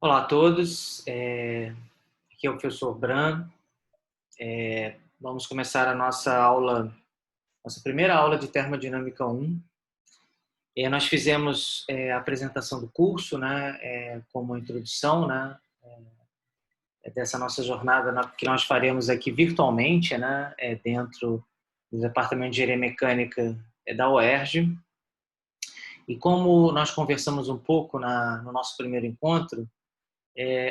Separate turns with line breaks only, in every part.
Olá a todos, aqui é o professor Bran. Vamos começar a nossa aula, nossa primeira aula de Termodinâmica 1. Nós fizemos a apresentação do curso, né, como introdução, né, dessa nossa jornada que nós faremos aqui virtualmente, né, dentro do Departamento de Engenharia Mecânica da UERJ. E como nós conversamos um pouco no nosso primeiro encontro,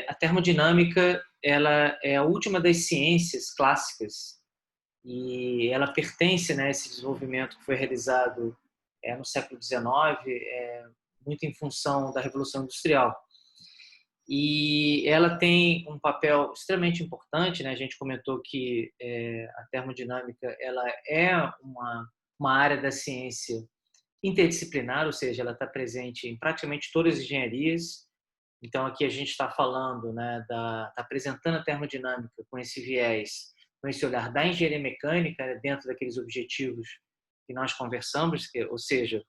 a termodinâmica ela é a última das ciências clássicas e ela pertence, né, a esse desenvolvimento que foi realizado no século XIX, muito em função da Revolução Industrial. E ela tem um papel extremamente importante, né? A gente comentou que a termodinâmica ela é uma área da ciência interdisciplinar, ou seja, ela está presente em praticamente todas as engenharias. Então, aqui a gente está falando, né, está apresentando a termodinâmica com esse viés, com esse olhar da engenharia mecânica, né, dentro daqueles objetivos que nós conversamos, ou seja,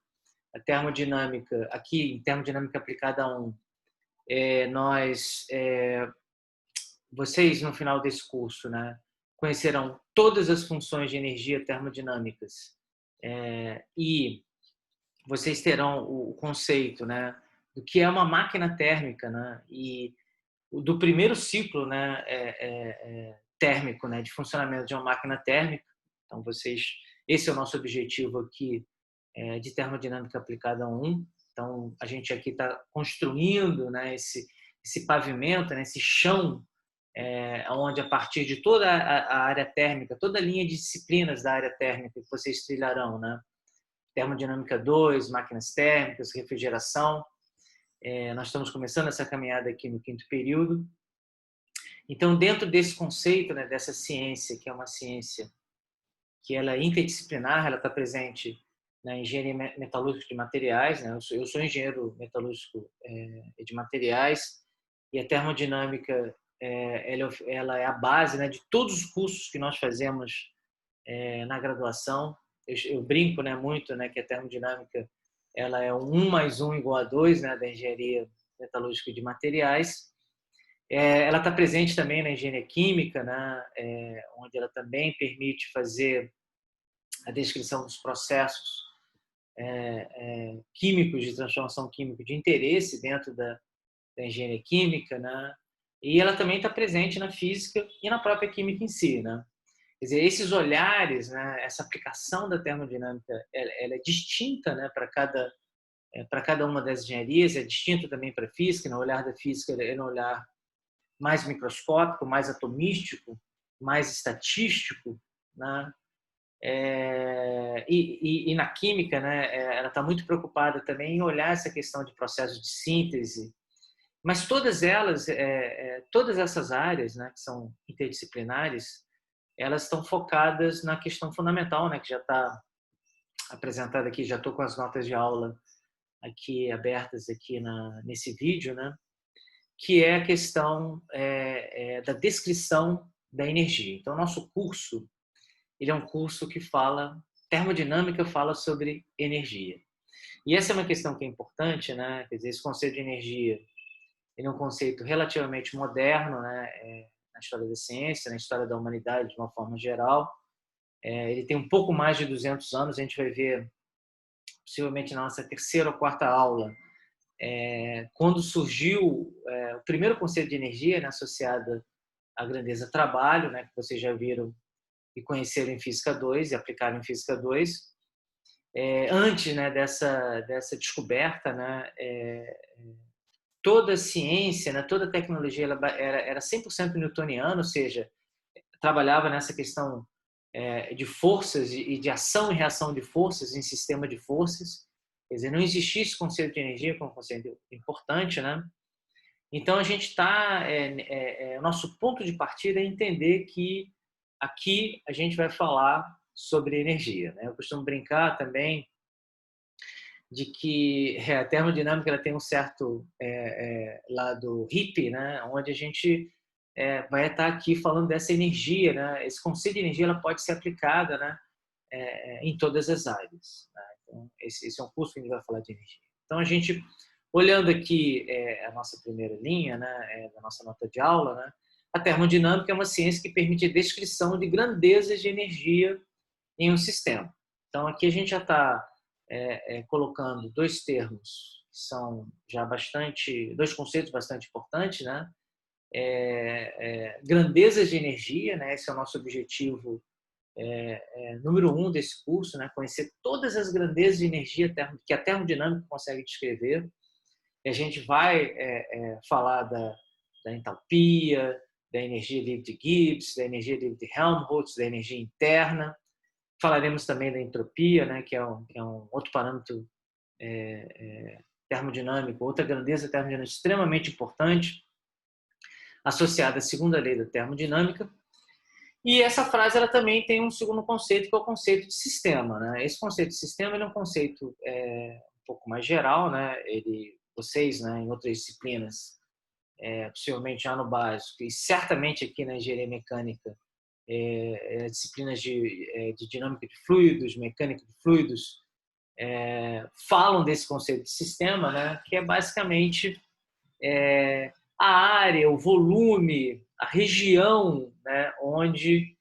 a termodinâmica, aqui em termodinâmica aplicada a nós, vocês no final desse curso, né, conhecerão todas as funções de energia termodinâmicas e vocês terão o conceito, né, do que é uma máquina térmica, né, e do primeiro ciclo, né, térmico, né, de funcionamento de uma máquina térmica. Então, esse é o nosso objetivo aqui de termodinâmica aplicada a 1. Então, a gente aqui está construindo, né, esse pavimento, né, esse chão, onde a partir de toda a área térmica, toda a linha de disciplinas da área térmica que vocês trilharão, né, termodinâmica 2, máquinas térmicas, refrigeração. Nós estamos começando essa caminhada aqui no quinto período. Então, dentro desse conceito, né, dessa ciência, que é uma ciência que ela é interdisciplinar, ela está presente na engenharia metalúrgica de materiais, né? Eu sou engenheiro metalúrgico de materiais, e a termodinâmica ela é a base, né, de todos os cursos que nós fazemos na graduação. Eu brinco, né, muito, né, que a termodinâmica ela é 1 mais 1 igual a 2, né, da engenharia metalúrgica de materiais. Ela está presente também na engenharia química, né, onde ela também permite fazer a descrição dos processos químicos de transformação química de interesse dentro da engenharia química, né, e ela também está presente na física e na própria química em si, né. Quer dizer, esses olhares, né, essa aplicação da termodinâmica, ela é distinta, né, para cada uma das engenharias, é distinta também para a física, no olhar da física é um olhar mais microscópico, mais atomístico, mais estatístico, né? E na química, né, ela está muito preocupada também em olhar essa questão de processo de síntese, mas todas elas, todas essas áreas, né, que são interdisciplinares, elas estão focadas na questão fundamental, né, que já está apresentada aqui, já estou com as notas de aula aqui abertas aqui nesse vídeo, né, que é a questão da descrição da energia. Então, nosso curso, ele é um curso que termodinâmica fala sobre energia. E essa é uma questão que é importante, né? Quer dizer, esse conceito de energia, ele é um conceito relativamente moderno, né? Na história da ciência, na história da humanidade de uma forma geral. Ele tem um pouco mais de 200 anos, a gente vai ver possivelmente na nossa terceira ou quarta aula, quando surgiu o primeiro conceito de energia, né, associado à grandeza trabalho, né, que vocês já viram e conheceram em Física 2 e aplicaram em Física 2. Antes, né, dessa descoberta, né, toda a ciência, né, toda a tecnologia era 100% newtoniana, ou seja, trabalhava nessa questão de forças e de ação e reação de forças em sistema de forças. Quer dizer, não existia esse conceito de energia como um conceito importante, né? Então, a gente está... o nosso ponto de partida é entender que aqui a gente vai falar sobre energia, né? Eu costumo brincar também de que a termodinâmica ela tem um certo lado hippie, né? Onde a gente vai estar aqui falando dessa energia, né? Esse conceito de energia ela pode ser aplicada, né, em todas as áreas, né? Então, esse é um curso que a gente vai falar de energia. Então, a gente olhando aqui a nossa primeira linha, né, da nossa nota de aula, né, a termodinâmica é uma ciência que permite a descrição de grandezas de energia em um sistema. Então, aqui a gente já está colocando dois termos que são já dois conceitos bastante importantes, né? Grandezas de energia, né? Esse é o nosso objetivo número 1 desse curso, né? Conhecer todas as grandezas de energia que a termodinâmica consegue descrever. E a gente vai falar da entalpia, da energia livre de Gibbs, da energia livre de Helmholtz, da energia interna. Falaremos também da entropia, né, que é um outro parâmetro termodinâmico, outra grandeza termodinâmica extremamente importante, associada à segunda lei da termodinâmica. E essa frase ela também tem um segundo conceito, que é o conceito de sistema, né? Esse conceito de sistema ele é um conceito um pouco mais geral, né? Vocês, né, em outras disciplinas, possivelmente já no básico, e certamente aqui na engenharia mecânica, disciplinas de dinâmica de fluidos, mecânica de fluidos, falam desse conceito de sistema, né, que é basicamente a área, o volume, a região, né, onde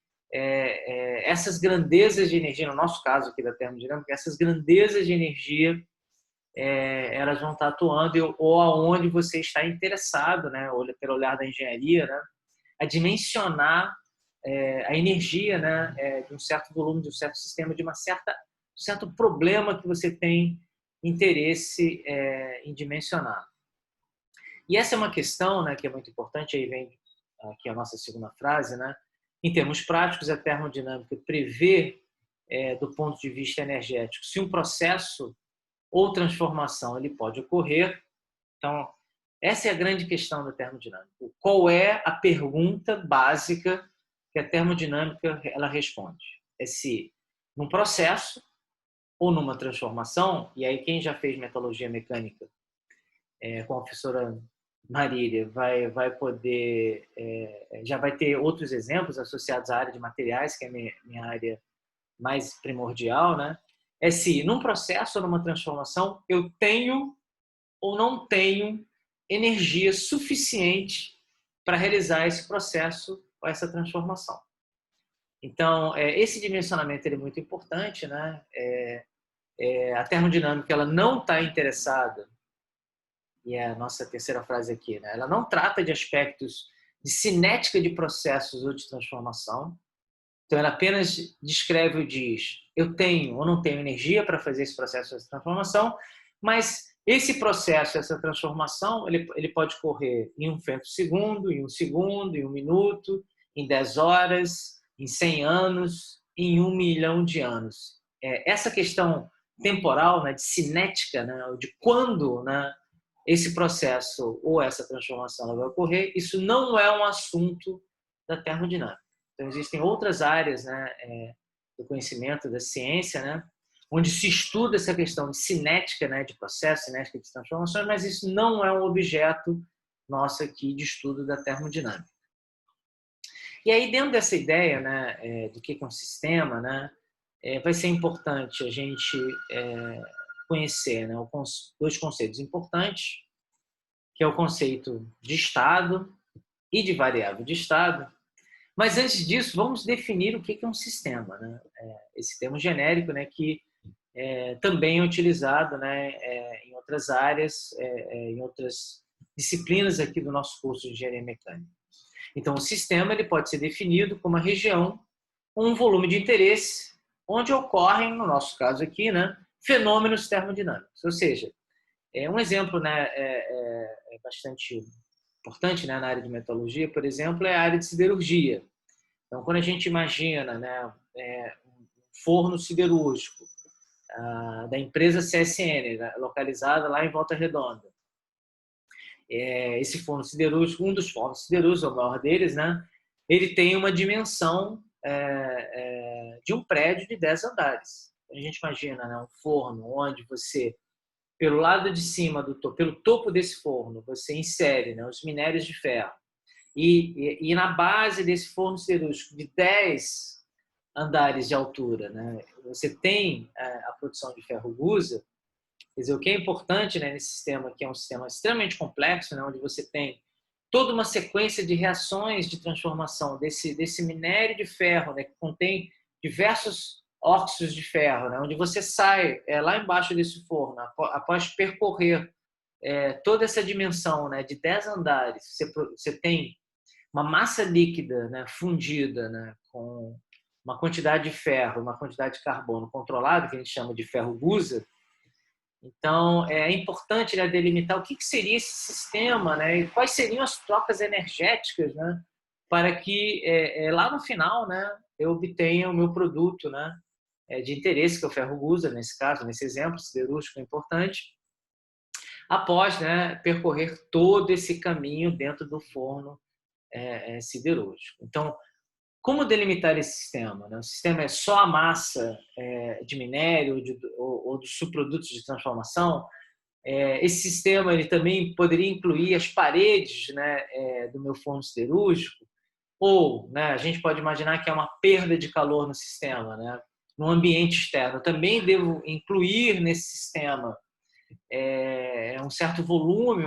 essas grandezas de energia, no nosso caso aqui da termodinâmica, essas grandezas de energia elas vão estar atuando ou aonde você está interessado, né, pelo olhar da engenharia, né, a dimensionar a energia, né, de um certo volume, de um certo sistema, de um certo problema que você tem interesse em dimensionar. E essa é uma questão, né, que é muito importante, aí vem aqui a nossa segunda frase, né? Em termos práticos, a termodinâmica prevê, do ponto de vista energético, se um processo ou transformação ele pode ocorrer. Então, essa é a grande questão da termodinâmica. Qual é a pergunta básica que a termodinâmica ela responde? É se num processo ou numa transformação, e aí quem já fez metalurgia mecânica com a professora Marília vai poder, já vai ter outros exemplos associados à área de materiais, que é minha área mais primordial, né? É se num processo ou numa transformação eu tenho ou não tenho energia suficiente para realizar esse processo ou essa transformação. Então, esse dimensionamento é muito importante, né? A termodinâmica ela não está interessada, e é a nossa terceira frase aqui, né? Ela não trata de aspectos de cinética de processos ou de transformação. Então, ela apenas descreve ou diz: eu tenho ou não tenho energia para fazer esse processo de transformação, mas esse processo, essa transformação, ele pode correr em um femtosegundo, em um segundo, em um minuto, em 10 horas, em 100 anos, em 1 milhão de anos. Essa questão temporal, né, de cinética, né, de quando, né, esse processo ou essa transformação vai ocorrer, isso não é um assunto da termodinâmica. Então, existem outras áreas, né, do conhecimento, da ciência, né, onde se estuda essa questão de cinética, né, de processo, cinética de transformações, mas isso não é um objeto nosso aqui de estudo da termodinâmica. E aí, dentro dessa ideia, né, do que é um sistema, né, vai ser importante a gente conhecer, né, dois conceitos importantes, que é o conceito de estado e de variável de estado. Mas antes disso, vamos definir o que é um sistema, né? Esse termo genérico, né, que também é utilizado, né, em outras áreas, em outras disciplinas aqui do nosso curso de engenharia mecânica. Então, o sistema ele pode ser definido como uma região, um volume de interesse, onde ocorrem, no nosso caso aqui, né, fenômenos termodinâmicos. Ou seja, um exemplo, né, bastante importante, né, na área de metalurgia, por exemplo, é a área de siderurgia. Então, quando a gente imagina, né, um forno siderúrgico da empresa CSN, né, localizada lá em Volta Redonda, esse forno siderúrgico, um dos fornos siderúrgicos, o maior deles, né, ele tem uma dimensão de um prédio de 10 andares. A gente imagina, né, um forno onde você, pelo lado de cima, pelo topo desse forno, você insere, né, os minérios de ferro. E na base desse forno siderúrgico de 10 andares de altura, né, você tem a produção de ferro gusa. Quer dizer, o que é importante, né, nesse sistema, que é um sistema extremamente complexo, né, onde você tem toda uma sequência de reações de transformação desse minério de ferro, né, que contém diversos óxidos de ferro, né, onde você sai lá embaixo desse forno, após percorrer toda essa dimensão, né, de 10 andares, você tem uma massa líquida, né, fundida, né, com uma quantidade de ferro, uma quantidade de carbono controlado, que a gente chama de ferro gusa. Então, é importante, né, delimitar o que seria esse sistema, né, e quais seriam as trocas energéticas, né, para que lá no final, né, eu obtenha o meu produto, né, de interesse, que é o ferro gusa, nesse caso, nesse exemplo, siderúrgico é importante, após, né, percorrer todo esse caminho dentro do forno siderúrgico. Então, como delimitar esse sistema, né? O sistema é só a massa de minério ou dos subprodutos de transformação? Esse sistema ele também poderia incluir as paredes, né, do meu forno siderúrgico? Ou, né, a gente pode imaginar que é uma perda de calor no sistema, né, no ambiente externo. Eu também devo incluir nesse sistema um certo volume,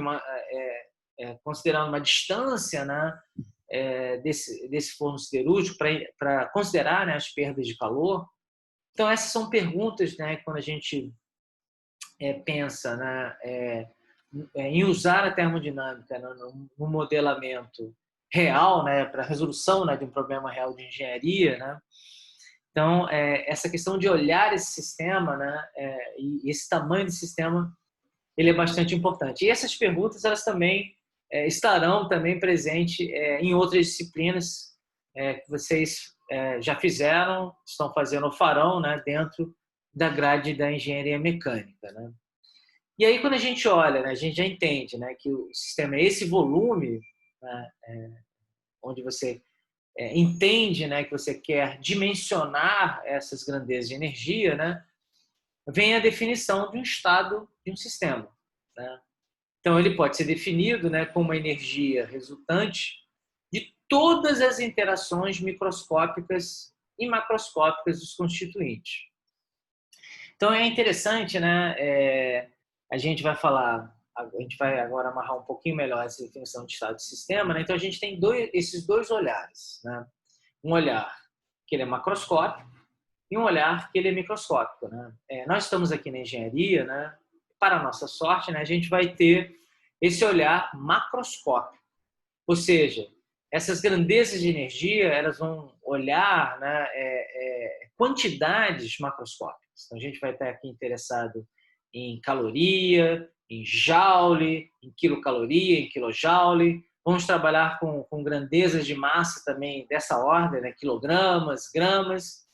considerando uma distância, né, desse forno siderúrgico para considerar, né, as perdas de calor. Então, essas são perguntas, né, quando a gente pensa, né, em usar a termodinâmica no modelamento real, né, para a resolução, né, de um problema real de engenharia, né. Então, essa questão de olhar esse sistema, né, e esse tamanho do sistema, ele é bastante importante. E essas perguntas, elas também estarão também presentes em outras disciplinas que vocês já fizeram, estão fazendo ou farão, né, dentro da grade da engenharia mecânica, né? E aí, quando a gente olha, né, a gente já entende, né, que o sistema é esse volume, né, onde você entende, né, que você quer dimensionar essas grandezas de energia, né, vem a definição de um estado de um sistema, né? Então, ele pode ser definido, né, como uma energia resultante de todas as interações microscópicas e macroscópicas dos constituintes. Então, é interessante, né, a gente vai falar, a gente vai agora amarrar um pouquinho melhor essa definição de estado de sistema, né? Então, a gente tem esses dois olhares, né? Um olhar que ele é macroscópico e um olhar que ele é microscópico, né? Nós estamos aqui na engenharia, né? Para a nossa sorte, né, a gente vai ter esse olhar macroscópico, ou seja, essas grandezas de energia, elas vão olhar, né, quantidades macroscópicas. Então, a gente vai estar aqui interessado em caloria, em joule, em quilocaloria, em kilojoule. Vamos trabalhar com grandezas de massa também dessa ordem, né, quilogramas, gramas.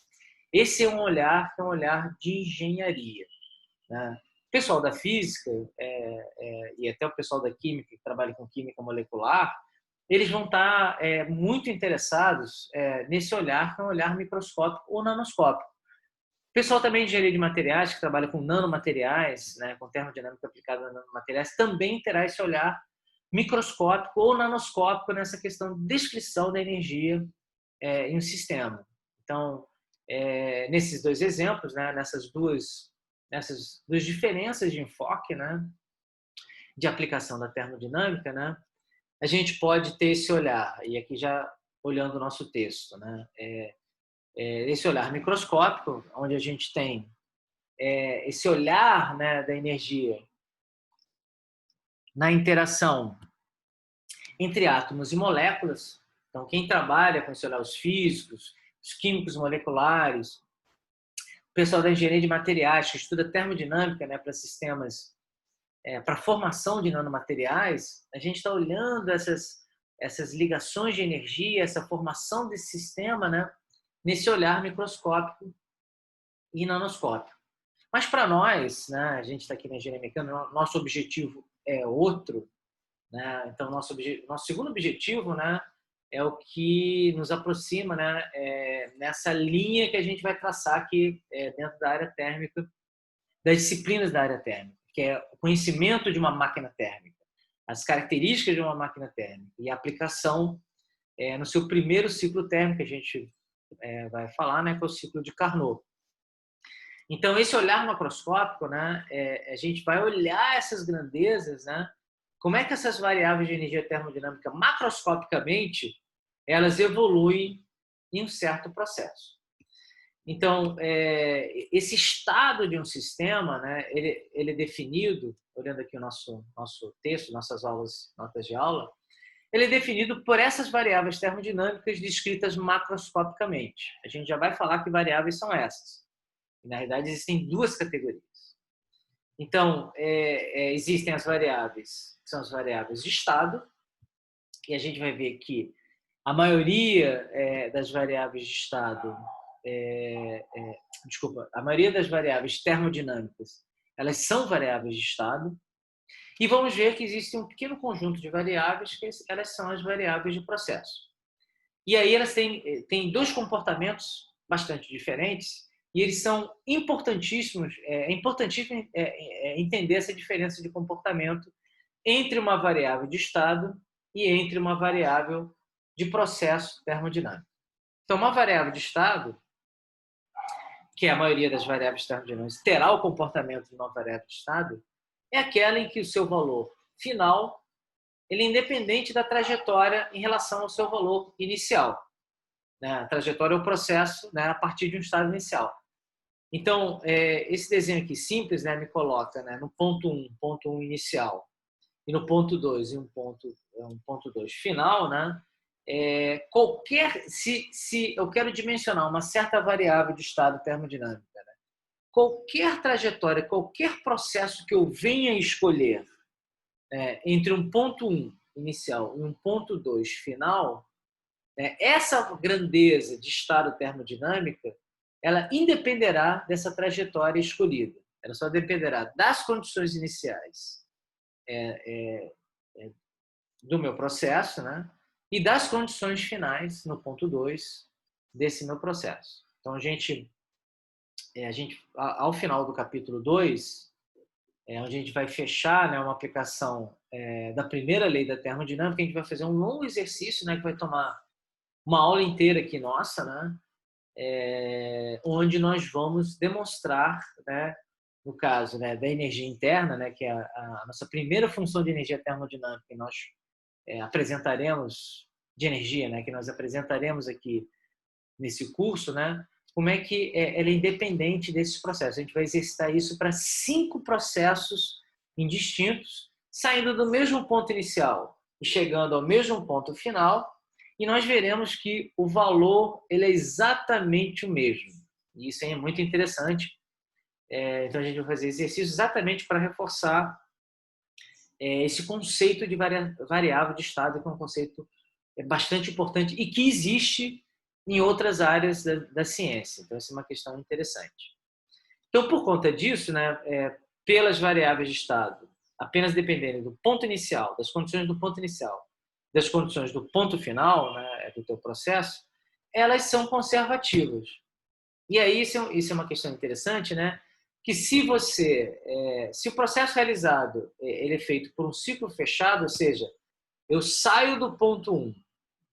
Esse é um olhar que é um olhar de engenharia, né? O pessoal da física e até o pessoal da química, que trabalha com química molecular, eles vão estar muito interessados nesse olhar, que é um olhar microscópico ou nanoscópico. O pessoal também de engenharia de materiais, que trabalha com nanomateriais, né, com termodinâmica aplicada a nanomateriais, também terá esse olhar microscópico ou nanoscópico nessa questão de descrição da energia em um sistema. Então, nesses dois exemplos, né, nessas duas diferenças de enfoque, né, de aplicação da termodinâmica, né, a gente pode ter esse olhar, e aqui já olhando o nosso texto, né, esse olhar microscópico, onde a gente tem esse olhar, né, da energia na interação entre átomos e moléculas. Então, quem trabalha com esse olhar, os físicos, os químicos moleculares, o pessoal da engenharia de materiais, que estuda termodinâmica, né, para sistemas, para a formação de nanomateriais, a gente está olhando essas ligações de energia, essa formação desse sistema, né, nesse olhar microscópico e nanoscópico. Mas para nós, né, a gente está aqui na engenharia mecânica, nosso objetivo é outro, né? Então, nosso segundo objetivo, né, é o que nos aproxima, né, nessa linha que a gente vai traçar aqui dentro da área térmica, das disciplinas da área térmica, que é o conhecimento de uma máquina térmica, as características de uma máquina térmica e a aplicação no seu primeiro ciclo térmico, que a gente vai falar, né, que é o ciclo de Carnot. Então, esse olhar macroscópico, né, a gente vai olhar essas grandezas, né, como é que essas variáveis de energia termodinâmica, macroscopicamente, elas evoluem em um certo processo. Então, esse estado de um sistema, né, ele é definido, olhando aqui o nosso texto, nossas aulas, notas de aula, ele é definido por essas variáveis termodinâmicas descritas macroscopicamente. A gente já vai falar que variáveis são essas. E, na realidade, existem duas categorias. Então, existem as variáveis, que são as variáveis de estado, e a gente vai ver que a maioria das variáveis de estado, a maioria das variáveis termodinâmicas, elas são variáveis de estado, e vamos ver que existe um pequeno conjunto de variáveis que elas são as variáveis de processo. E aí elas têm dois comportamentos bastante diferentes e eles são importantíssimos. É importantíssimo entender essa diferença de comportamento entre uma variável de estado e entre uma variável de processo termodinâmico. Então, uma variável de estado, que é a maioria das variáveis termodinâmicas, terá o comportamento de uma variável de estado, é aquela em que o seu valor final ele é independente da trajetória em relação ao seu valor inicial. Né? A trajetória é o processo, né, a partir de um estado inicial. Então, esse desenho aqui simples, né, me coloca, né, no ponto 1 inicial, e no ponto 2 e um ponto 2 final, né, se eu quero dimensionar uma certa variável de estado termodinâmica, né, qualquer trajetória, qualquer processo que eu venha escolher entre um ponto 1 inicial e um ponto 2 final, essa grandeza de estado termodinâmica, ela independerá dessa trajetória escolhida. Ela só dependerá das condições iniciais do meu processo, né? E das condições finais, no ponto 2, desse meu processo. Então, ao final do capítulo 2, onde a gente vai fechar, né, uma aplicação da primeira lei da termodinâmica, a gente vai fazer um longo exercício, né, que vai tomar uma aula inteira aqui nossa, né, onde nós vamos demonstrar, né, no caso, né, da energia interna, né, que é a nossa primeira função de energia termodinâmica, que nós apresentaremos de energia, né, que nós apresentaremos aqui nesse curso, né, como é que ela é independente desses processos. A gente vai exercitar isso para 5 processos indistintos, saindo do mesmo ponto inicial e chegando ao mesmo ponto final, e nós veremos que o valor ele é exatamente o mesmo. E isso é muito interessante. Então, a gente vai fazer exercício exatamente para reforçar esse conceito de variável de estado, que é um conceito bastante importante e que existe em outras áreas da ciência. Então, essa é uma questão interessante. Então, por conta disso, né, pelas variáveis de estado, apenas dependendo do ponto inicial, das condições do ponto inicial, das condições do ponto final, né, do teu processo, elas são conservativas. E aí, isso é uma questão interessante, né? Que se o processo realizado ele é feito por um ciclo fechado, ou seja, eu saio do ponto 1,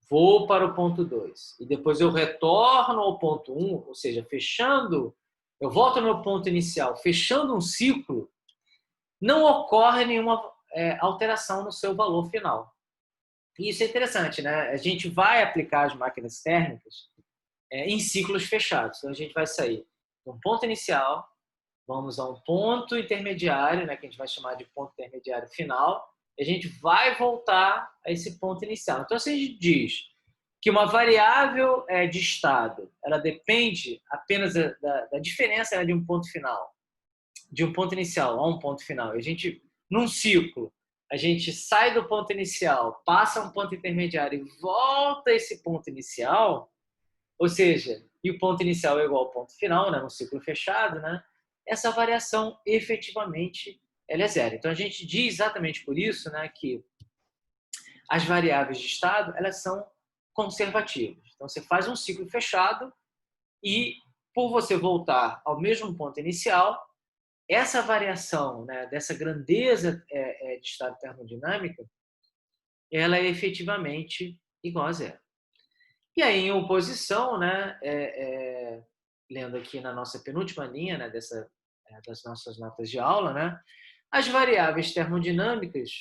vou para o ponto 2 e depois eu retorno ao ponto 1, ou seja, eu volto ao meu ponto inicial, fechando um ciclo, não ocorre nenhuma alteração no seu valor final. E isso é interessante, né? A gente vai aplicar as máquinas térmicas em ciclos fechados. Então, a gente vai sair de um ponto inicial, vamos a um ponto intermediário, né, que a gente vai chamar de ponto intermediário final, e a gente vai voltar a esse ponto inicial. Então, se a gente diz que uma variável de estado, ela depende apenas da diferença de um ponto final, de um ponto inicial a um ponto final, e a gente, num ciclo, a gente sai do ponto inicial, passa a um ponto intermediário e volta a esse ponto inicial, ou seja, e o ponto inicial é igual ao ponto final, né, no ciclo fechado, né, essa variação efetivamente ela é zero. Então, a gente diz exatamente por isso, né, que as variáveis de estado elas são conservativas. Então, você faz um ciclo fechado e, por você voltar ao mesmo ponto inicial, essa variação, né, dessa grandeza de estado termodinâmica, ela é efetivamente igual a zero. E aí, em oposição, né, lendo aqui na nossa penúltima linha, né, das nossas notas de aula, né, as variáveis termodinâmicas,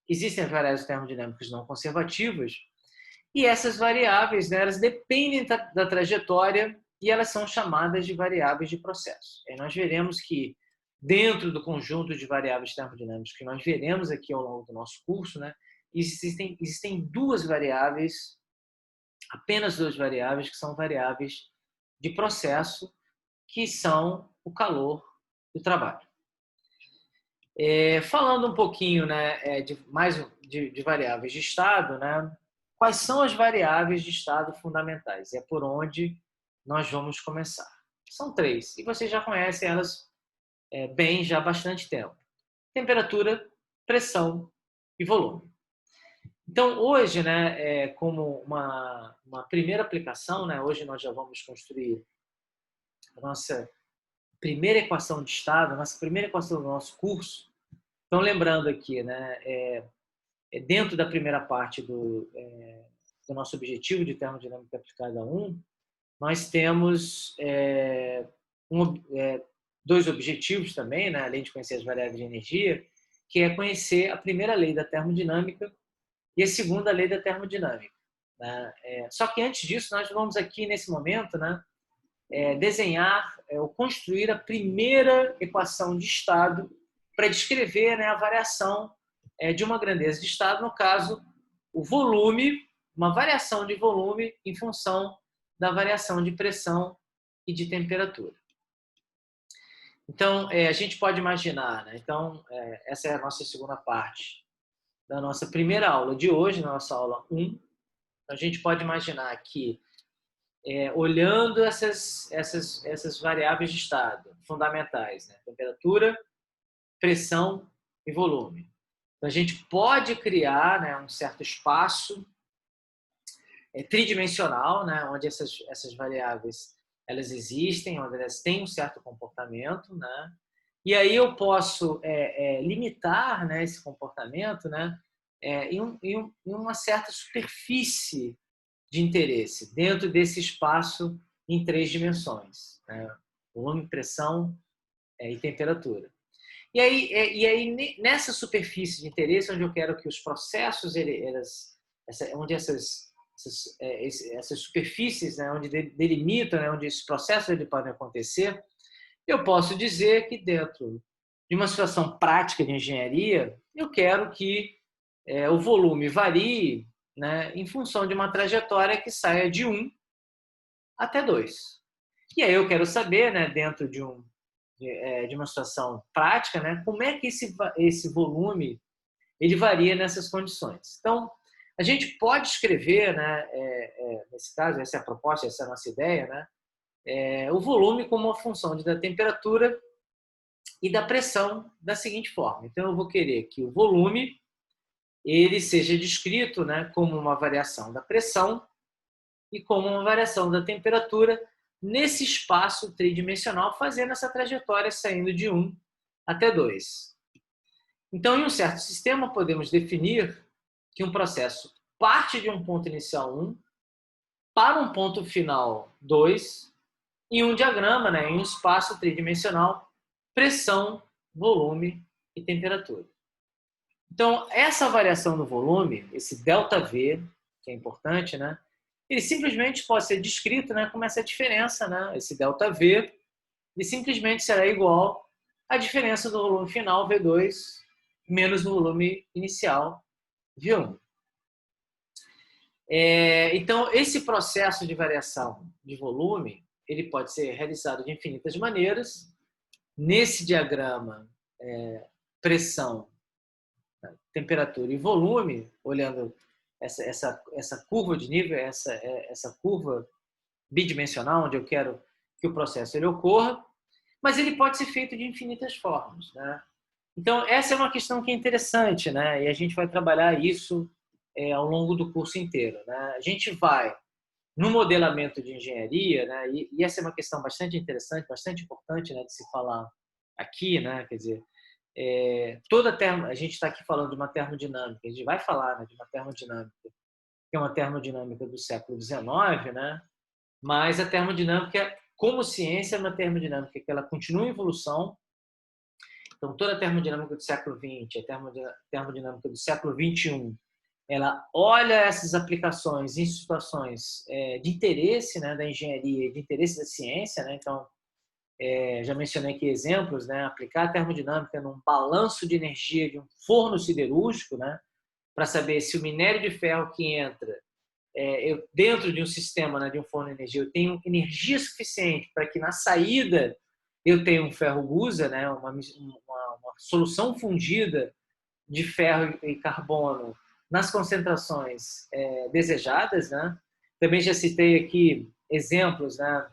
existem as variáveis termodinâmicas não conservativas, e essas variáveis, né, elas dependem da trajetória e elas são chamadas de variáveis de processo. E nós veremos que, dentro do conjunto de variáveis termodinâmicas que nós veremos aqui ao longo do nosso curso, né, existem duas variáveis, apenas duas variáveis, que são variáveis de processo, que são o calor e o trabalho. Falando um pouquinho, né, de variáveis de estado, né, quais são as variáveis de estado fundamentais? É por onde nós vamos começar. São três, e vocês já conhecem elas bem já há bastante tempo. Temperatura, pressão e volume. Então, hoje, né, como uma primeira aplicação, né, hoje nós já vamos construir a nossa primeira equação de estado, a nossa primeira equação do nosso curso. Então, lembrando aqui, né, dentro da primeira parte do nosso objetivo de termodinâmica aplicada 1, nós temos dois objetivos também, né, além de conhecer as variáveis de energia, que é conhecer a primeira lei da termodinâmica e a segunda lei da termodinâmica, né? Só que antes disso, nós vamos aqui, nesse momento, né, desenhar ou construir a primeira equação de estado para descrever, né, a variação de uma grandeza de estado, no caso, o volume, uma variação de volume em função da variação de pressão e de temperatura. Então, a gente pode imaginar, né? Então, essa é a nossa segunda parte da nossa primeira aula de hoje, na nossa aula 1. A gente pode imaginar que, olhando essas variáveis de estado fundamentais, né? Temperatura, pressão e volume. Então, a gente pode criar, né, um certo espaço tridimensional, né, onde essas variáveis elas existem, onde elas têm um certo comportamento, né? E aí eu posso limitar, né, esse comportamento, né, em uma certa superfície de interesse dentro desse espaço em três dimensões, né? Volume, pressão e temperatura. E aí nessa superfície de interesse, onde eu quero que os processos, onde essas superfícies, né, onde delimitam, né, onde esses processos podem acontecer, eu posso dizer que dentro de uma situação prática de engenharia, eu quero que o volume varie, né, em função de uma trajetória que saia de 1 até 2. E aí eu quero saber, né, dentro de uma situação prática, né, como é que esse volume ele varia nessas condições. Então, a gente pode escrever, né, nesse caso, essa é a proposta, essa é a nossa ideia, né, o volume como uma função da temperatura e da pressão da seguinte forma. Então, eu vou querer que o volume ele seja descrito, né, como uma variação da pressão e como uma variação da temperatura nesse espaço tridimensional, fazendo essa trajetória saindo de 1 até 2. Então, em um certo sistema, podemos definir que um processo parte de um ponto inicial 1 para um ponto final 2 em um diagrama, né, em um espaço tridimensional, pressão, volume e temperatura. Então, essa variação no volume, esse ΔV, que é importante, né, ele simplesmente pode ser descrito, né, como essa diferença, né, esse ΔV, ele simplesmente será igual à diferença do volume final, V2, menos o volume inicial, V1. Então, esse processo de variação de volume, ele pode ser realizado de infinitas maneiras. Nesse diagrama, pressão, temperatura e volume, olhando essa curva de nível, essa curva bidimensional, onde eu quero que o processo ele ocorra, mas ele pode ser feito de infinitas formas, né? Então, essa é uma questão que é interessante, né? E a gente vai trabalhar isso ao longo do curso inteiro, né? A gente vai, no modelamento de engenharia, né? E essa é uma questão bastante interessante, bastante importante, né, de se falar aqui, né? Quer dizer, a gente está aqui falando de uma termodinâmica, a gente vai falar, né, de uma termodinâmica, que é uma termodinâmica do século XIX, né? Mas a termodinâmica, como ciência, é uma termodinâmica que ela continua em evolução. Então, toda a termodinâmica do século XX, a termodinâmica do século XXI, ela olha essas aplicações em situações de interesse, né, da engenharia, de interesse da ciência, né? Então, já mencionei aqui exemplos, né? Aplicar a termodinâmica num balanço de energia de um forno siderúrgico, né? Para saber se o minério de ferro que entra dentro de um sistema, né, de um forno de energia, eu tenho energia suficiente para que na saída eu tenha um ferro gusa, né? Uma solução fundida de ferro e carbono nas concentrações desejadas, né? Também já citei aqui exemplos, né?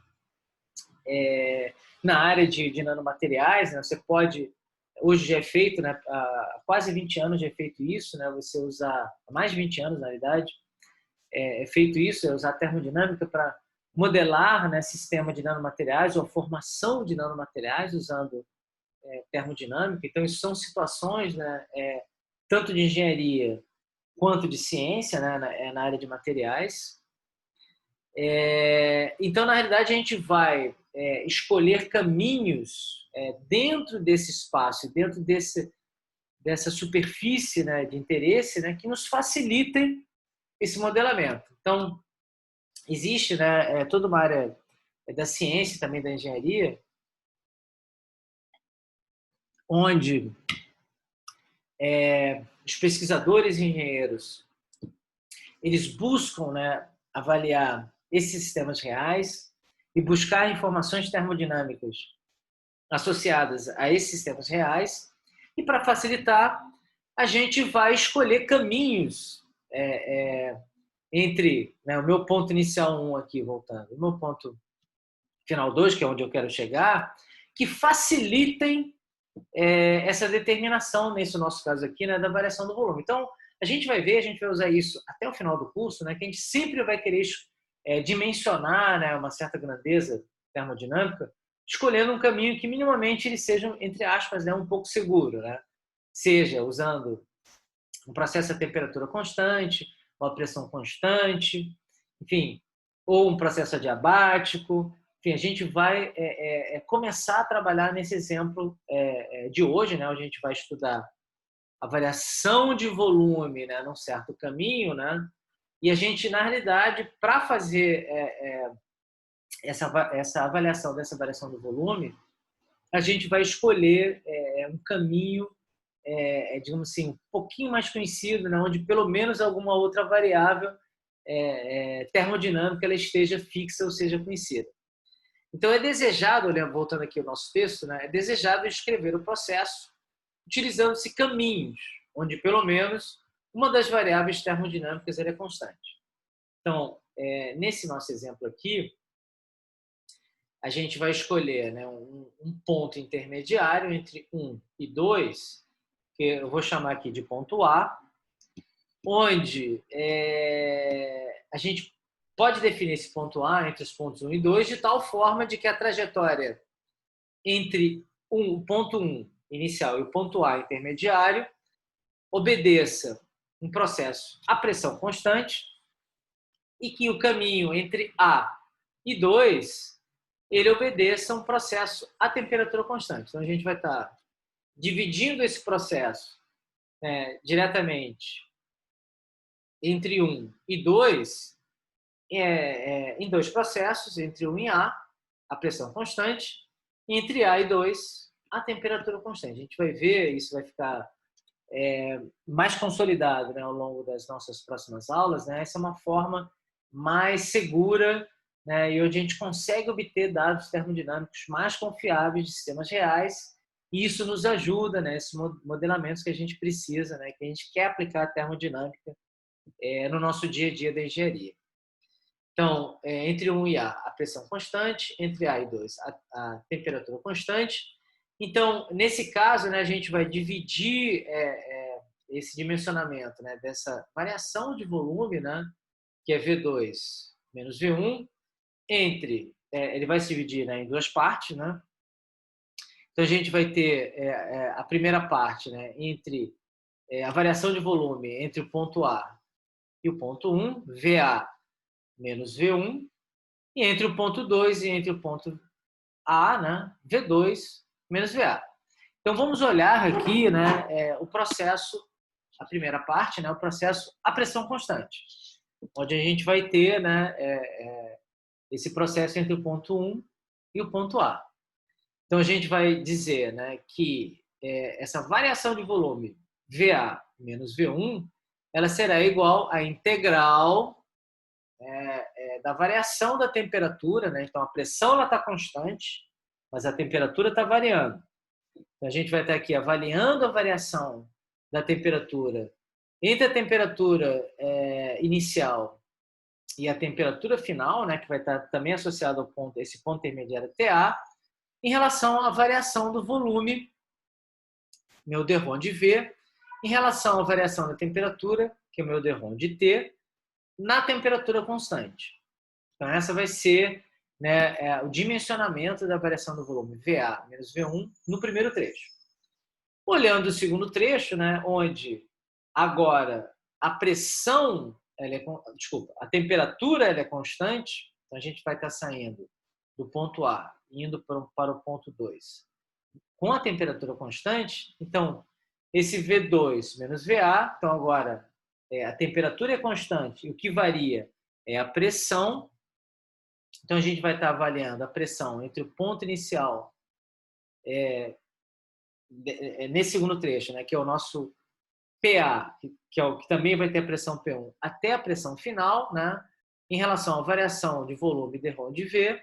Na área de nanomateriais, né? Você pode, hoje já é feito, né? Há quase 20 anos já é feito isso, né? Você usar, há mais de 20 anos, na verdade, é feito isso, é usar termodinâmica para modelar, né, sistema de nanomateriais ou formação de nanomateriais usando termodinâmica. Então, isso são situações, né, tanto de engenharia quanto de ciência, né, na área de materiais. Então, na realidade, a gente vai escolher caminhos dentro desse espaço, dentro dessa superfície, né, de interesse, né, que nos facilitem esse modelamento. Então, existe, né, toda uma área da ciência e também da engenharia, onde os pesquisadores e engenheiros eles buscam, né, avaliar esses sistemas reais e buscar informações termodinâmicas associadas a esses sistemas reais. E para facilitar, a gente vai escolher caminhos entre, né, o meu ponto inicial 1 aqui, voltando, e o meu ponto final 2, que é onde eu quero chegar, que facilitem essa determinação, nesse nosso caso aqui, né, da variação do volume. Então, a gente vai usar isso até o final do curso, né, que a gente sempre vai querer dimensionar, né, uma certa grandeza termodinâmica, escolhendo um caminho que minimamente ele seja, entre aspas, né, um pouco seguro, né? Seja usando um processo a temperatura constante, uma pressão constante, enfim, ou um processo adiabático. Enfim, a gente vai começar a trabalhar nesse exemplo de hoje, né, onde a gente vai estudar a variação de volume, né, num certo caminho, né, e a gente, na realidade, para fazer essa avaliação dessa variação do volume, a gente vai escolher um caminho, digamos assim, um pouquinho mais conhecido, né, onde pelo menos alguma outra variável termodinâmica ela esteja fixa ou seja conhecida. Então, é desejado, voltando aqui ao nosso texto, né, é desejado escrever o processo utilizando-se caminhos, onde pelo menos uma das variáveis termodinâmicas é constante. Então, nesse nosso exemplo aqui, a gente vai escolher, né, um ponto intermediário entre 1 e 2, que eu vou chamar aqui de ponto A, onde a gente pode definir esse ponto A entre os pontos 1 e 2 de tal forma de que a trajetória entre o ponto 1 inicial e o ponto A intermediário obedeça um processo a pressão constante e que o caminho entre A e 2 ele obedeça um processo a temperatura constante. Então, a gente vai estar dividindo esse processo diretamente entre 1 e 2 em dois processos, entre 1 e a pressão constante, e entre A e 2, a temperatura constante. A gente vai ver, isso vai ficar mais consolidado, né, ao longo das nossas próximas aulas, né? Essa é uma forma mais segura, né, e onde a gente consegue obter dados termodinâmicos mais confiáveis de sistemas reais, e isso nos ajuda, né, esses modelamentos que a gente precisa, né, que a gente quer aplicar a termodinâmica no nosso dia a dia da engenharia. Então, entre 1 e a pressão constante, entre A e 2, a temperatura constante. Então, nesse caso, né, a gente vai dividir esse dimensionamento, né, dessa variação de volume, né, que é V2 menos V1, ele vai se dividir, né, em duas partes, né? Então, a gente vai ter a primeira parte, né, entre a variação de volume entre o ponto A e o ponto 1, VA menos V1, E entre o ponto 2 e entre o ponto A, né, V2 menos VA. Então, vamos olhar aqui, né, o processo, a primeira parte, né, o processo a pressão constante, onde a gente vai ter, né, esse processo entre o ponto 1 e o ponto A. Então, a gente vai dizer, né, que essa variação de volume VA menos V1, ela será igual à integral da variação da temperatura, né? Então, a pressão está constante, mas a temperatura está variando. Então, a gente vai estar aqui avaliando a variação da temperatura entre a temperatura inicial e a temperatura final, né, que vai estar também associado ao ponto, esse ponto intermediário TA, em relação à variação do volume, meu derrom de V, em relação à variação da temperatura, que é o meu derrom de T, na temperatura constante. Então, essa vai ser, né, o dimensionamento da variação do volume VA menos V1 no primeiro trecho. Olhando o segundo trecho, né, onde agora a pressão, a temperatura ela é constante, então a gente vai estar saindo do ponto A, indo para o ponto 2, com a temperatura constante. Então, esse V2 menos VA, então agora a temperatura é constante e o que varia é a pressão. Então, a gente vai estar avaliando a pressão entre o ponto inicial, nesse segundo trecho, né, que é o nosso PA, que é o que também vai ter a pressão P1, até a pressão final, né, em relação à variação de volume derrom de V,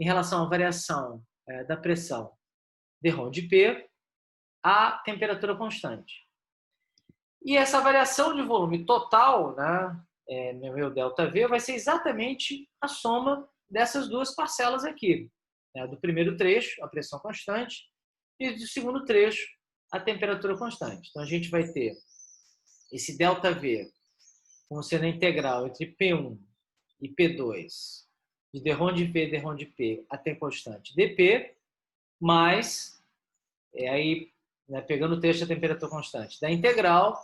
em relação à variação da pressão derrom de P, a temperatura constante. E essa variação de volume total, né, no meu ΔV, vai ser exatamente a soma dessas duas parcelas aqui, né, do primeiro trecho, a pressão constante, e do segundo trecho, a temperatura constante. Então, a gente vai ter esse ΔV como sendo a integral entre P1 e P2, de derrom de V, derrom de P, até constante dP, mais, aí, né, pegando o trecho da temperatura constante, da integral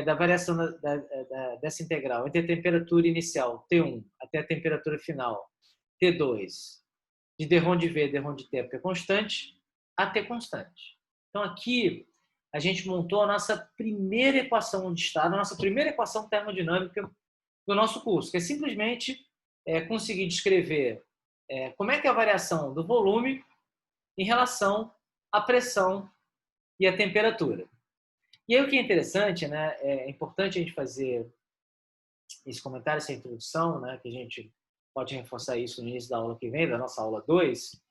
da variação dessa integral entre a temperatura inicial, T1, até a temperatura final, T2, de derrom de V, derrom de T, P constante, a T constante. Então, aqui, a gente montou a nossa primeira equação de estado, a nossa primeira equação termodinâmica do nosso curso, que é simplesmente conseguir descrever como é que é a variação do volume em relação à pressão e à temperatura. E aí o que é interessante, né, é importante a gente fazer esse comentário, essa introdução, né, que a gente pode reforçar isso no início da aula que vem, da nossa aula 2,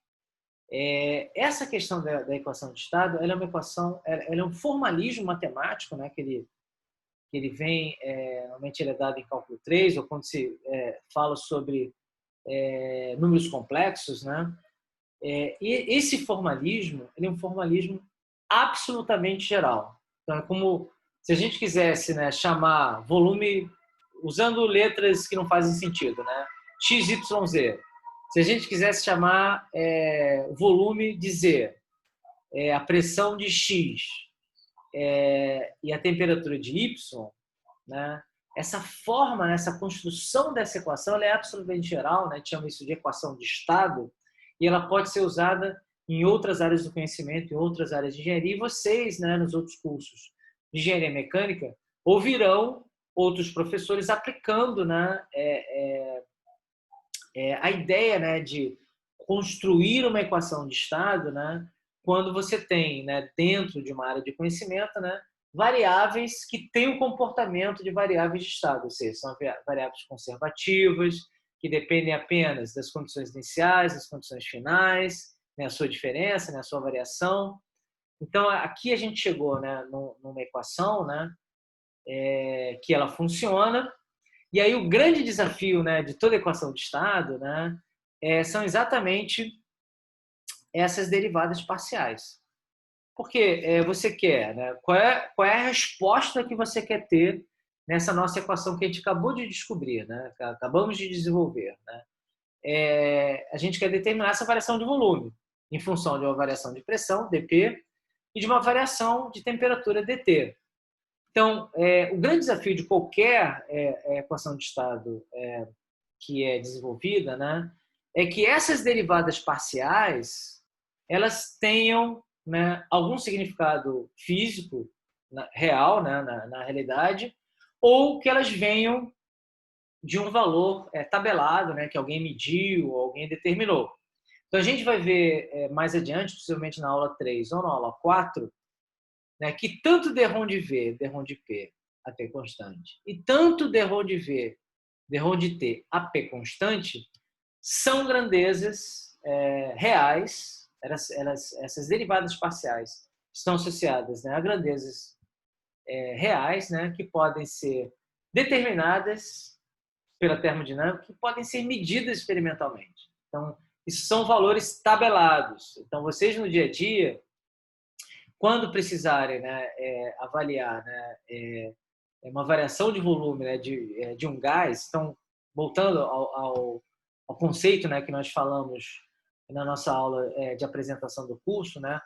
essa questão da equação de estado, ela é uma equação, ela é um formalismo matemático, né, que ele vem, normalmente ele é dado em cálculo 3, ou quando se fala sobre números complexos, né, e esse formalismo, ele é um formalismo absolutamente geral. Então, é como se a gente quisesse, né, chamar volume usando letras que não fazem sentido, né? X, Y, Z. Se a gente quisesse chamar volume de Z, a pressão de X e a temperatura de Y, né? Essa forma, né, essa construção dessa equação, ela é absolutamente geral, né? Chama isso de equação de estado, e ela pode ser usada em outras áreas do conhecimento, em outras áreas de engenharia. E vocês, né, nos outros cursos de engenharia mecânica, ouvirão outros professores aplicando, né, a ideia, né, de construir uma equação de estado, né, quando você tem, né, dentro de uma área de conhecimento, né, variáveis que têm o comportamento de variáveis de estado, ou seja, são variáveis conservativas, que dependem apenas das condições iniciais, das condições finais, né, a sua diferença, né, a sua variação. Então, aqui a gente chegou, né, numa equação, né, que ela funciona. E aí o grande desafio, né, de toda equação de estado, né, são exatamente essas derivadas parciais. Porque você quer, né, qual é a resposta que você quer ter nessa nossa equação que a gente acabou de descobrir, né, que acabamos de desenvolver, né? A gente quer determinar essa variação de volume em função de uma variação de pressão, dP, e de uma variação de temperatura, dT. Então, o grande desafio de qualquer equação de estado que é desenvolvida, né, é que essas derivadas parciais elas tenham, né, algum significado físico real, né, na realidade, ou que elas venham de um valor tabelado, né, que alguém mediu ou alguém determinou. Então, a gente vai ver mais adiante, possivelmente na aula 3 ou na aula 4, né, que tanto d ρ de V, d ρ de P, a T constante, e tanto d ρ de V, d ρ de T, a P constante, são grandezas reais, essas derivadas parciais estão associadas, né, a grandezas reais, né, que podem ser determinadas pela termodinâmica, que podem ser medidas experimentalmente. Então, isso são valores tabelados. Então, vocês no dia a dia, quando precisarem, né, avaliar, né, uma variação de volume, né, de um gás, então, voltando ao conceito, né, que nós falamos na nossa aula de apresentação do curso, né,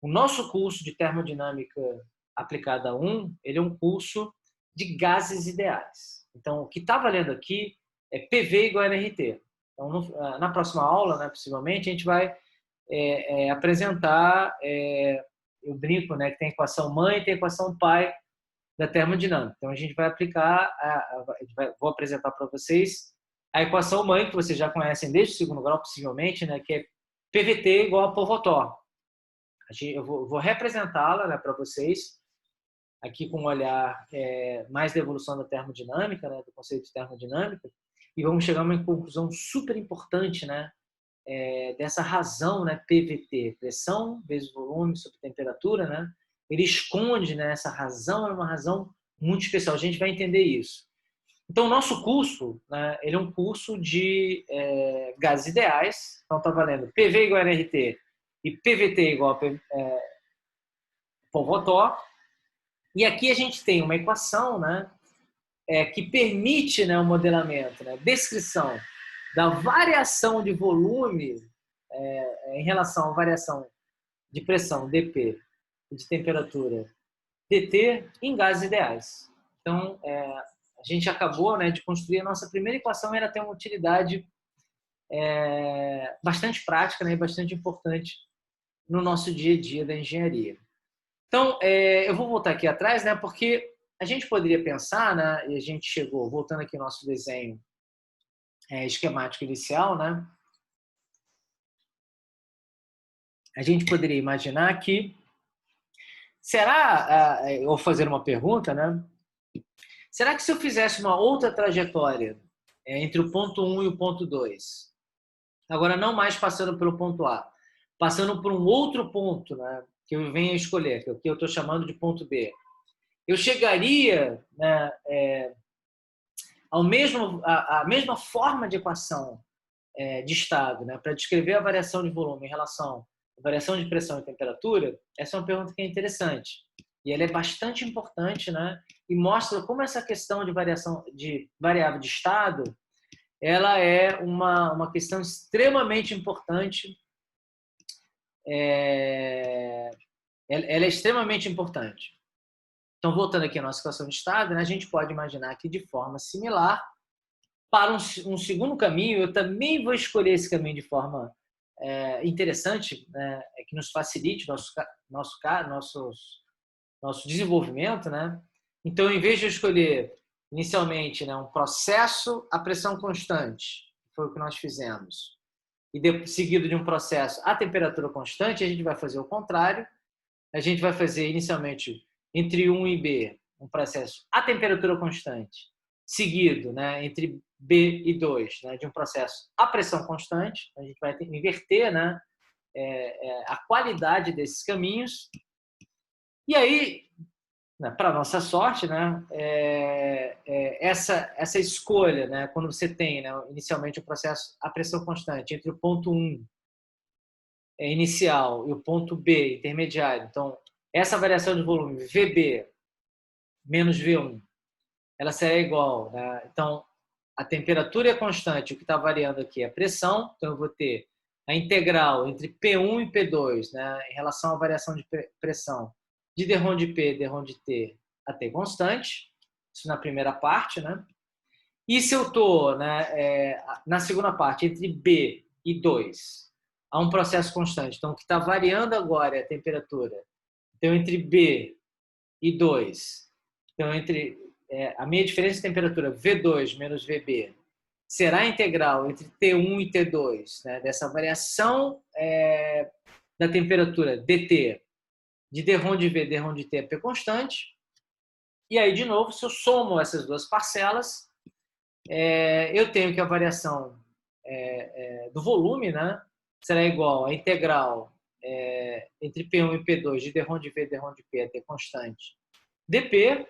o nosso curso de termodinâmica aplicada a 1, ele é um curso de gases ideais. Então, o que está valendo aqui é PV igual a nRT. Então, na próxima aula, né, possivelmente, a gente vai apresentar, eu brinco, né, que tem a equação mãe e tem a equação pai da termodinâmica. Então, a gente vai aplicar, vou apresentar para vocês a equação mãe, que vocês já conhecem desde o segundo grau, possivelmente, né, que é PVT igual a Povotor. Eu vou representá-la, né, para vocês, aqui com um olhar mais da evolução da termodinâmica, né, do conceito de termodinâmica, e vamos chegar a uma conclusão super importante, né, dessa razão, né, PVT, pressão vezes volume sobre temperatura, né, ele esconde, né, essa razão, é uma razão muito especial. A gente vai entender isso. Então, o nosso curso, né, ele é um curso de gases ideais. Então, está valendo PV igual a nRT e PVT igual a Povotor. E aqui a gente tem uma equação, né, que permite, né, o modelamento, né, descrição da variação de volume em relação à variação de pressão dP e de temperatura dT em gases ideais. Então, a gente acabou, né, de construir a nossa primeira equação, ela tem uma utilidade bastante prática, né, e bastante importante no nosso dia a dia da engenharia. Então, eu vou voltar aqui atrás, né, porque a gente poderia pensar, né, e a gente chegou, voltando aqui ao nosso desenho esquemático inicial, né, a gente poderia imaginar que, ou fazer uma pergunta, né, será que se eu fizesse uma outra trajetória entre o ponto 1 e o ponto 2, agora não mais passando pelo ponto A, passando por um outro ponto, né, que eu venho a escolher, que eu estou chamando de ponto B, eu chegaria, né, a mesma forma de equação de estado, né, para descrever a variação de volume em relação à variação de pressão e temperatura? Essa é uma pergunta que é interessante. E ela é bastante importante, né, e mostra como essa questão de variação de variável de estado ela é uma questão extremamente importante. Ela é extremamente importante. Então, voltando aqui à nossa equação de estado, né, a gente pode imaginar que, de forma similar, para um segundo caminho, eu também vou escolher esse caminho de forma interessante, né, que nos facilite nosso desenvolvimento, né? Então, em vez de eu escolher inicialmente, né, um processo a pressão constante, que foi o que nós fizemos, e seguido de um processo a temperatura constante, a gente vai fazer o contrário. A gente vai fazer inicialmente entre 1 e B um processo a temperatura constante, seguido, né, entre B e 2, né, de um processo a pressão constante. A gente vai inverter, né, a qualidade desses caminhos. E aí, né, para nossa sorte, né, essa escolha, né, quando você tem, né, inicialmente o processo a pressão constante entre o ponto 1 inicial e o ponto B intermediário, então essa variação de volume VB menos V1, ela será igual, né? Então a temperatura é constante, o que está variando aqui é a pressão, então eu vou ter a integral entre P1 e P2, né, em relação à variação de pressão de d ρ de P, d ρ de T a T constante, isso na primeira parte, né? E se eu estou, né, na segunda parte, entre B e 2, há um processo constante. Então, o que está variando agora é a temperatura. Então, entre B e 2, então, a minha diferença de temperatura V2 menos VB será integral entre T1 e T2, né, dessa variação da temperatura dt, de dρ de V, dρ de T é P constante. E aí, de novo, se eu somo essas duas parcelas, eu tenho que a variação do volume, né, será igual à integral entre P1 e P2 de dρ de V, dρ de P é T constante, dP,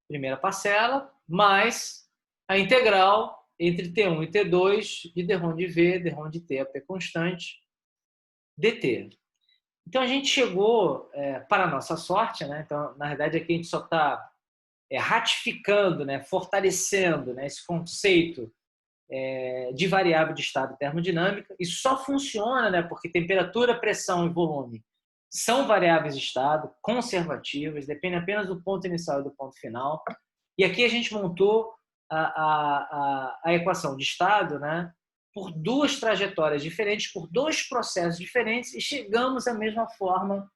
primeira parcela, mais a integral entre T1 e T2 de dρ de V, dρ de T é P constante, dt. Então, a gente chegou, para a nossa sorte, né? Então, na verdade, aqui a gente só está ratificando, né? Fortalecendo, né? Esse conceito de variável de estado termodinâmica. Isso só funciona, né? Porque temperatura, pressão e volume são variáveis de estado conservativas, dependem apenas do ponto inicial e do ponto final. E aqui a gente montou a equação de estado, né, por duas trajetórias diferentes, por dois processos diferentes, e chegamos à mesma forma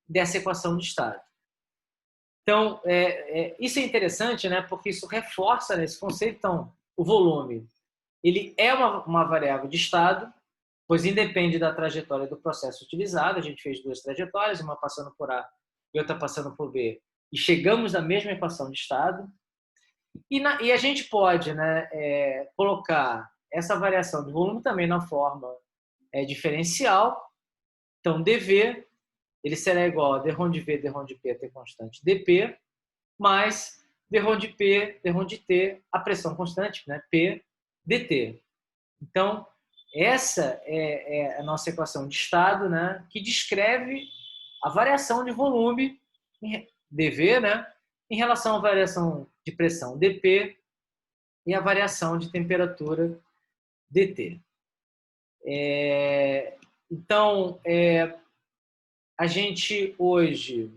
dessa equação de estado. Então, isso é interessante, né, porque isso reforça, né, esse conceito. Então, o volume ele é uma variável de estado, pois independe da trajetória do processo utilizado. A gente fez duas trajetórias, uma passando por A e outra passando por B, e chegamos à mesma equação de estado. E a gente pode, né, colocar essa variação de volume também na forma diferencial. Então, dV ele será igual a dρ de V, dρ de P, T constante, dP, mais dρ de P, dρ de T, a pressão constante, né, P, dt. Então, essa é a nossa equação de estado, né, que descreve a variação de volume, dV, né, em relação à variação de pressão, dP, e a variação de temperatura, dt. Então, a gente hoje,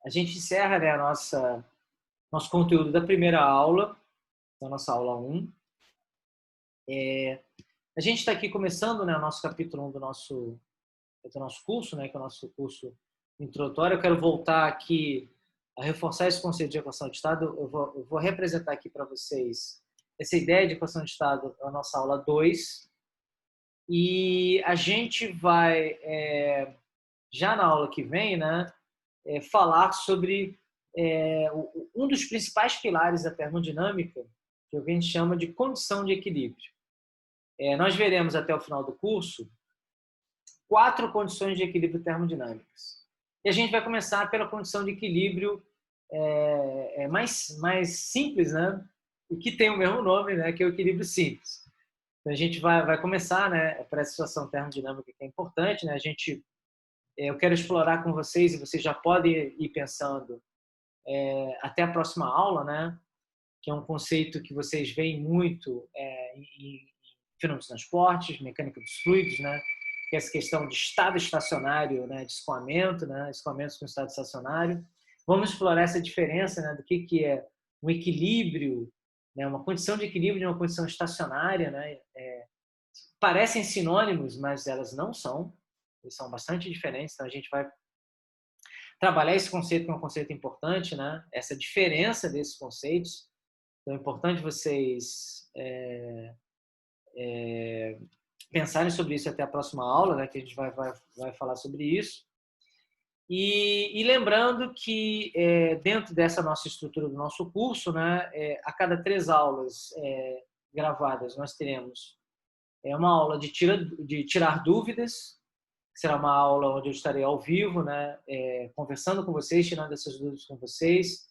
a gente encerra, né, nosso conteúdo da primeira aula, da nossa aula 1. A gente está aqui começando, né, o nosso capítulo 1 do nosso curso, né, que é o nosso curso introdutório. Eu quero voltar aqui a reforçar esse conceito de equação de estado. Eu vou representar aqui para vocês essa ideia de equação de estado na nossa aula 2. E a gente vai, já na aula que vem, né, falar sobre um dos principais pilares da termodinâmica, que a gente chama de condição de equilíbrio. Nós veremos até o final do curso 4 condições de equilíbrio termodinâmicas. E a gente vai começar pela condição de equilíbrio mais simples, né? E que tem o mesmo nome, né? Que é o equilíbrio simples. Então, a gente vai começar, né, para essa situação termodinâmica que é importante, né? Eu quero explorar com vocês, e vocês já podem ir pensando até a próxima aula, né? Que é um conceito que vocês veem muito em fenômenos de transportes, mecânica dos fluidos, né? Que é essa questão de estado estacionário, né? De escoamento, né? Escoamentos com estado estacionário. Vamos explorar essa diferença, né? Do que é um equilíbrio, né? Uma condição de equilíbrio e uma condição estacionária, né? Parecem sinônimos, mas elas não são. Eles são bastante diferentes. Então, a gente vai trabalhar esse conceito, que é um conceito importante, né? Essa diferença desses conceitos. Então, é importante vocês pensarem sobre isso até a próxima aula, né, que a gente vai falar sobre isso. E lembrando que dentro dessa nossa estrutura do nosso curso, né, a cada 3 aulas gravadas, nós teremos uma aula de tirar dúvidas, que será uma aula onde eu estarei ao vivo, né, conversando com vocês, tirando essas dúvidas com vocês.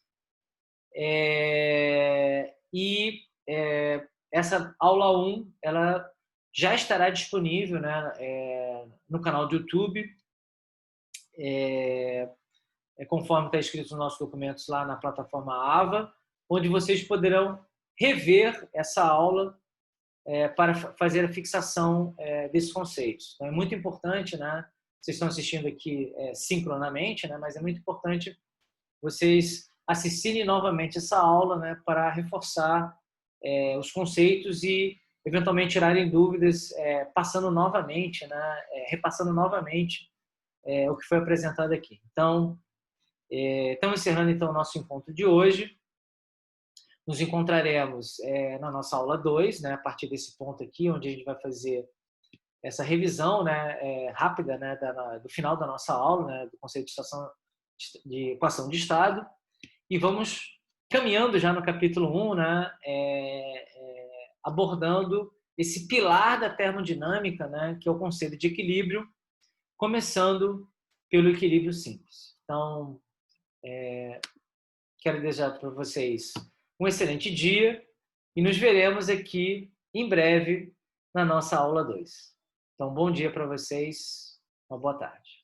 Essa aula 1, ela já estará disponível, né, no canal do YouTube, conforme está escrito nos nossos documentos lá na plataforma AVA, onde vocês poderão rever essa aula para fazer a fixação desses conceitos. Então, é muito importante, né? Vocês estão assistindo aqui sincronamente, né? Mas é muito importante vocês assistissem novamente essa aula, né, para reforçar os conceitos e eventualmente tirarem dúvidas, passando novamente, né, repassando novamente o que foi apresentado aqui. Então, estamos encerrando então o nosso encontro de hoje. Nos encontraremos na nossa aula 2, né, a partir desse ponto aqui, onde a gente vai fazer essa revisão, né, rápida, né, do final da nossa aula, né, do conceito de equação de estado, e vamos caminhando já no capítulo 1, né, abordando esse pilar da termodinâmica, né, que é o conceito de equilíbrio, começando pelo equilíbrio simples. Então, quero desejar para vocês um excelente dia e nos veremos aqui em breve na nossa aula 2. Então, bom dia para vocês, uma boa tarde.